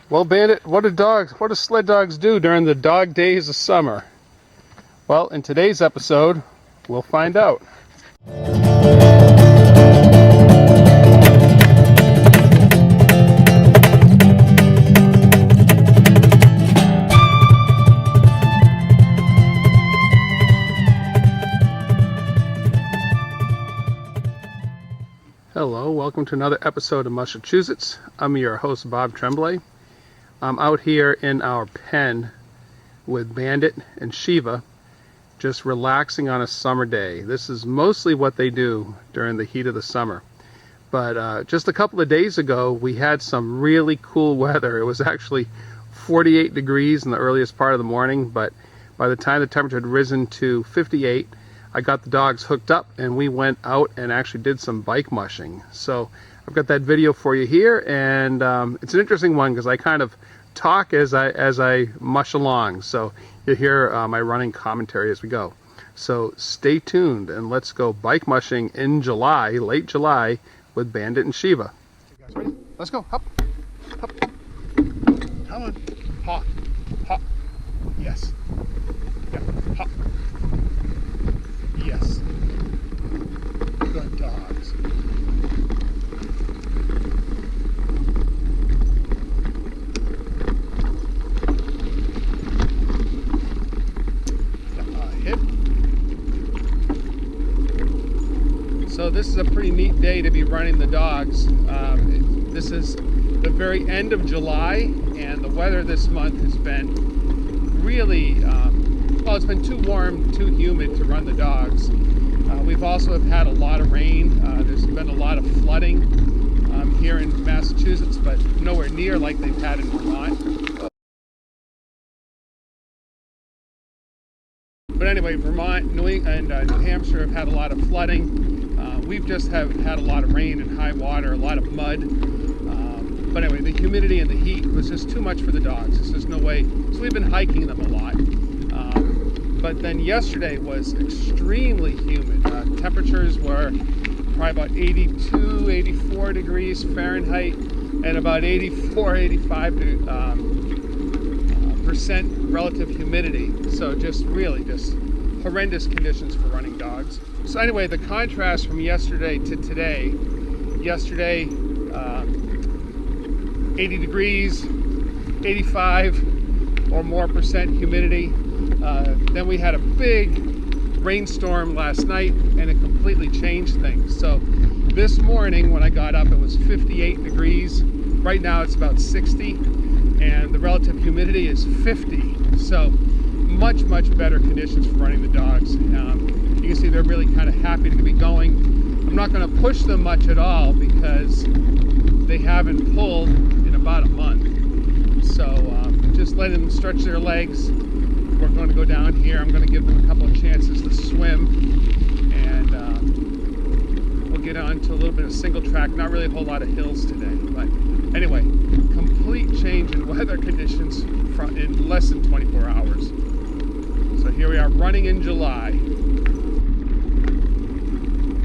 Well, Bandit, what do sled dogs do during the dog days of summer? Well, in today's episode, we'll find out. Hello, welcome to another episode of Massachusetts. I'm your host, Bob Tremblay. I'm out here in our pen with Bandit and Shiva, just relaxing on a summer day. This is mostly what they do during the heat of the summer. But just a couple of days ago, we had some really cool weather. It was actually 48 degrees in the earliest part of the morning, but by the time the temperature had risen to 58, I got the dogs hooked up and we went out and actually did some bike mushing. So I've got that video for you here, and it's an interesting one because I kind of talk as I mush along. So you'll hear my running commentary as we go. So stay tuned and let's go bike mushing in July, late July, with Bandit and Shiva. You guys ready? Let's go. Hop, hop. Come on. Hop, hop. Yes. Yep. Hop. Yes. Good dogs. Hip. So this is a pretty neat day to be running the dogs. This is the very end of July, and the weather this month has been really well, it's been too warm, too humid to run the dogs. We've also had a lot of rain. There's been a lot of flooding here in Massachusetts, but nowhere near like they've had in Vermont. But anyway, Vermont, New England, and New Hampshire have had a lot of flooding. We've just had a lot of rain and high water, a lot of mud. But anyway, the humidity and the heat was just too much for the dogs. There's just no way. So we've been hiking them a lot. But then yesterday was extremely humid. Temperatures were probably about 82, 84 degrees Fahrenheit and about 84, 85% relative humidity. So just really just horrendous conditions for running dogs. So anyway, the contrast from yesterday to today. Yesterday, 80 degrees, 85 or more percent humidity. Then we had a big rainstorm last night and it completely changed things. So this morning when I got up, it was 58 degrees. Right now it's about 60 and the relative humidity is 50. So much better conditions for running the dogs. You can see they're really kind of happy to be going. I'm not going to push them much at all because they haven't pulled in about a month. So just letting them stretch their legs. We're going to go down here. I'm going to give them a couple of chances to swim, and we'll get on to a little bit of single track. Not really a whole lot of hills today, but anyway, complete change in weather conditions in less than 24 hours. So here we are running in July.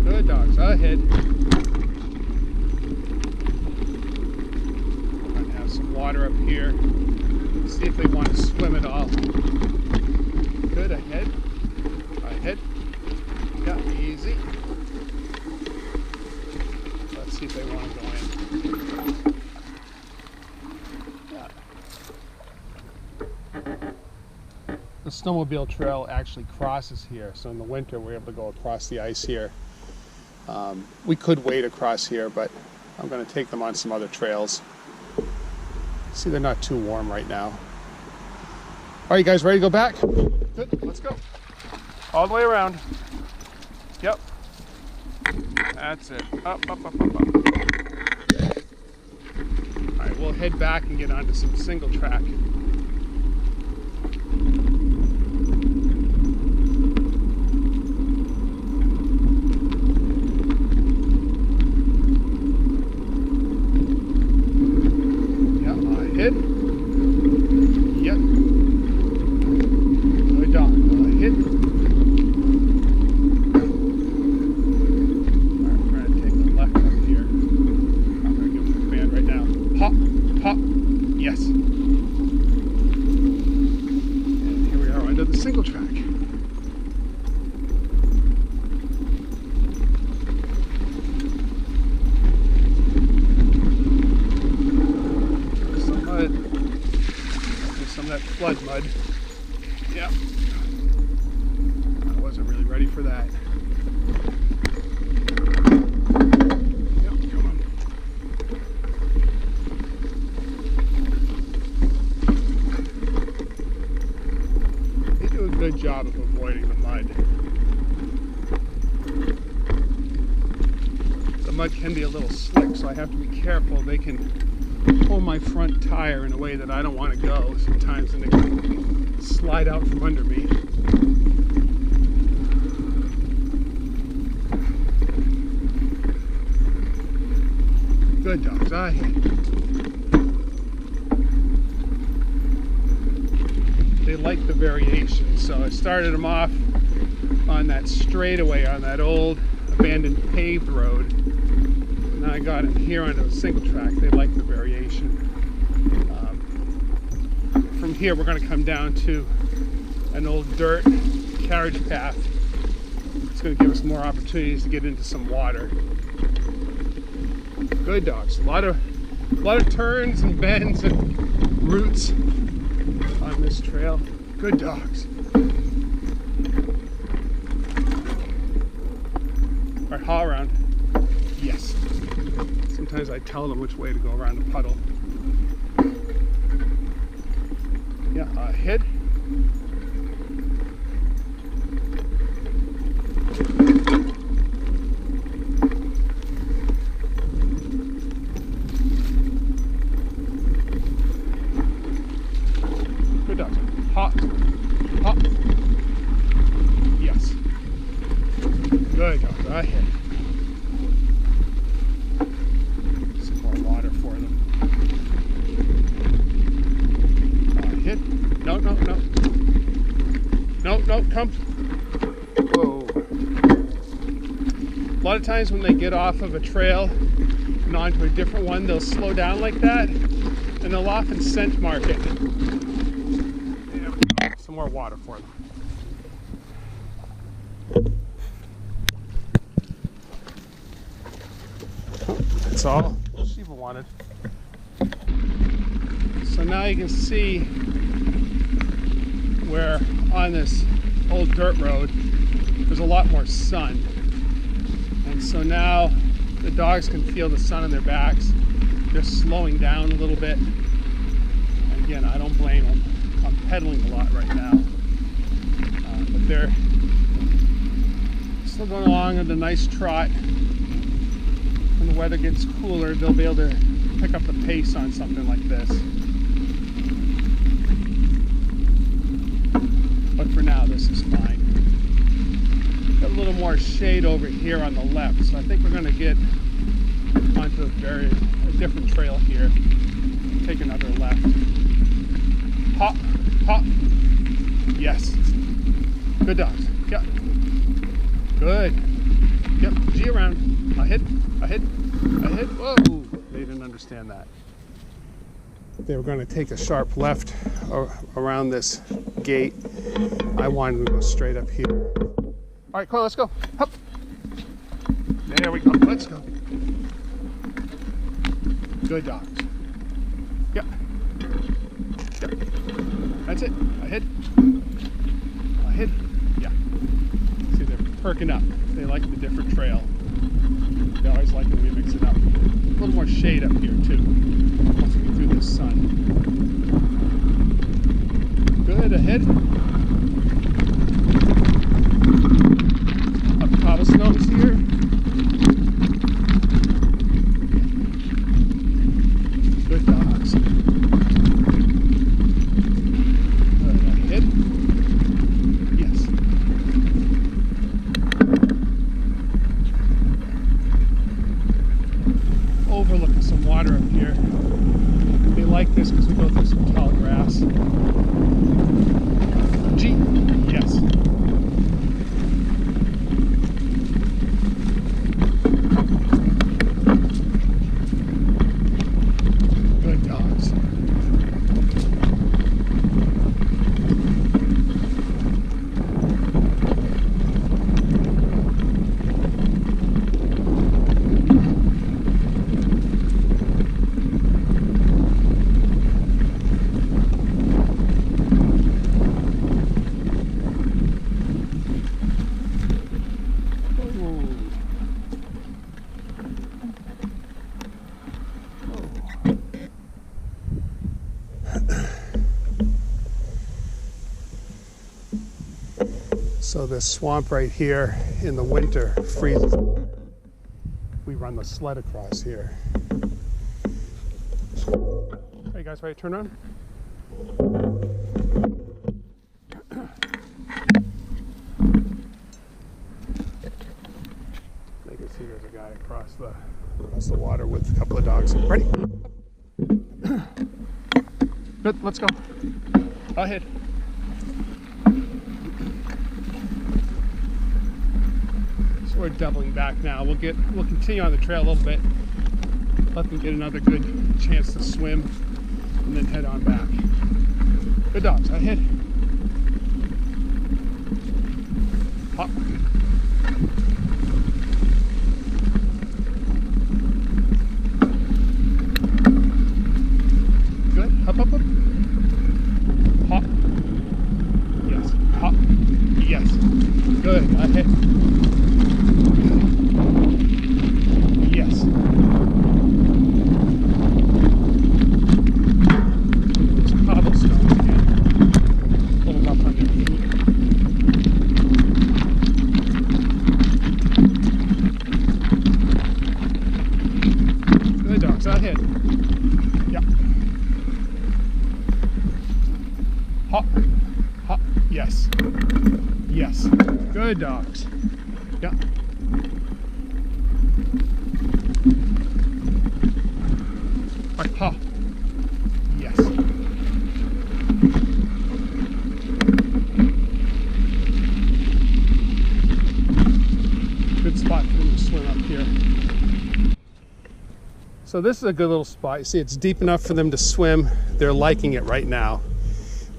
Good dogs, ahead. I'm going to have some water up here. See if they want to swim at all. Good, ahead. Ahead. Yeah, easy. Let's see if they want to go in. Yeah. The snowmobile trail actually crosses here, so in the winter we're able to go across the ice here. We could wade across here, but I'm going to take them on some other trails. See, they're not too warm right now. All right, you guys ready to go back? Good, let's go. All the way around. Yep. That's it. Up. All right, we'll head back and get onto some single track. Hit. Yep. Good dog. Hit. Alright, we're going to take the left up here. I'm going to give him a command right now. Hop, hop. Yes. And here we are under the single track. Some mud. There's some of that flood mud. Yep. I wasn't really ready for that. Yep, come on. They do a good job of avoiding the mud. The mud can be a little slick, so I have to be careful. They can pull my front tire in a way that I don't want to go sometimes, and they can slide out from under me. Good dogs, I hit. They like the variation, so I started them off on that straightaway on that old abandoned paved road. Now I got them here onto a single track. They like the variation. From here we're going to come down to an old dirt carriage path. It's going to give us more opportunities to get into some water. Good dogs. A lot of turns and bends and roots on this trail. Good dogs. All right, haul around. Yes. Sometimes I tell them which way to go around the puddle. Yeah, head. Good dogs. Hop. Hop. Yes. Good dogs. Ahead. Some more water for them. Hit. No, no, no. No, no, come. Whoa. A lot of times when they get off of a trail and onto a different one, they'll slow down like that, and they'll often scent mark it. There we go. Some more water for them. That's all Shiva wanted. So now you can see where on this old dirt road there's a lot more sun, and so now the dogs can feel the sun on their backs. They're slowing down a little bit, and again, I don't blame them. I'm pedaling a lot right now, but they're still going along at a nice trot. When the weather gets cooler, they'll be able to pick up the pace on something like this. But for now, this is fine. Got a little more shade over here on the left, so I think we're going to get onto a different trail here. Take another left. Hop, hop. Yes. Good dogs. Yep. Good. Yep. G around. I hit. Whoa. They didn't understand that. They were going to take a sharp left around this gate. I wanted them to go straight up here. All right, come on, let's go. Hup. There we go. Let's go. Good dogs. Yep. Yep. That's it. I hit. Yeah. See, they're perking up. They like the different trail. They always like when we mix it up. A little more shade up here too. Once we get through this sun. Good, ahead. Up cobblestones here. Good dogs. Good, ahead. Yes. Overlooking some water up here. They like this because we go through some tall grass. G. Yes. Good dogs. So this swamp right here in the winter freezes. We run the sled across here. Are you guys ready to turn on? You can see there's a guy across the water with a couple of dogs. Ready? Good, let's go. Ahead. So we're doubling back now. We'll continue on the trail a little bit. Let them get another good chance to swim, and then head on back. Good dogs, ahead. Hop. Good, hop, hop, hop. Hop. Yes, hop. Yes. Good, ahead. Yes. Cobblestones again. Pull them up underneath. Good dogs, out ahead. Yep. Hop, hop, yes. Yes. Good dogs. Yep. Right, hop. Yes. Good spot for them to swim up here. So this is a good little spot. You see, it's deep enough for them to swim. They're liking it right now.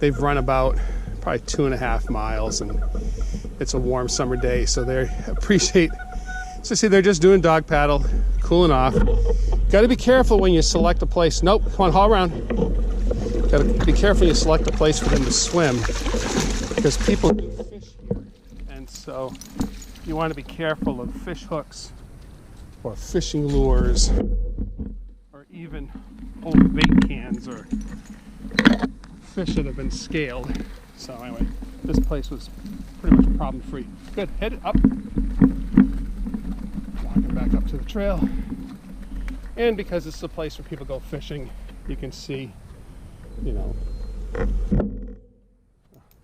They've run about probably 2.5 miles, and it's a warm summer day, so they appreciate. So see, they're just doing dog paddle, cooling off. Got to be careful when you select a place. Nope, come on, haul around. Got to be careful when you select a place for them to swim, because people do fish here, and so you want to be careful of fish hooks or fishing lures, or even old bait cans or fish that have been scaled. So anyway, this place was pretty much problem-free. Good, head up. Walking back up to the trail. And because it's a place where people go fishing, you can see, you know,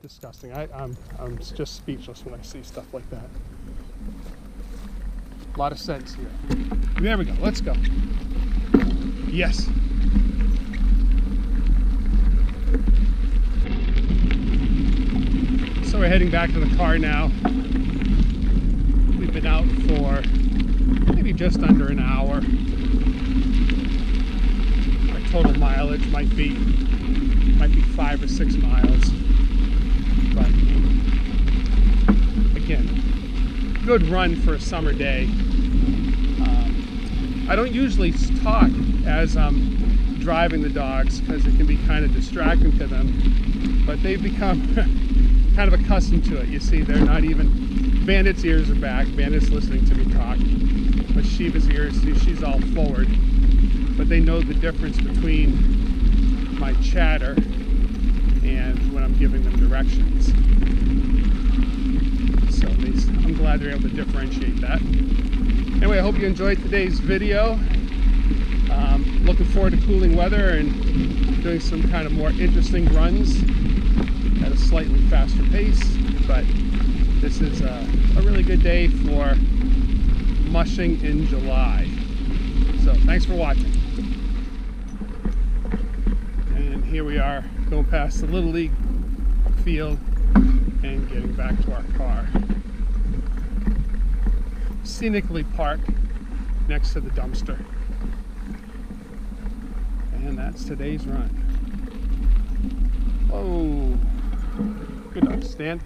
disgusting. I'm just speechless when I see stuff like that. A lot of sense here. There we go, let's go. Yes. So we're heading back to the car now. We've been out for maybe just under an hour. Our total mileage might be 5 or 6 miles. But again, good run for a summer day. I don't usually talk as I'm driving the dogs because it can be kind of distracting to them, but they've become kind of accustomed to it. You see, they're not even, Bandit's ears are back. Bandit's listening to me talk, but Shiva's ears, she's all forward. But they know the difference between my chatter and when I'm giving them directions. So I'm glad they're able to differentiate that. Anyway, I hope you enjoyed today's video. Looking forward to cooling weather and doing some kind of more interesting runs at a slightly faster pace. But this is a really good day for mushing in July. So thanks for watching. And here we are going past the Little League field and getting back to our car. Scenically parked next to the dumpster. And that's today's run. Oh, good dog, stand.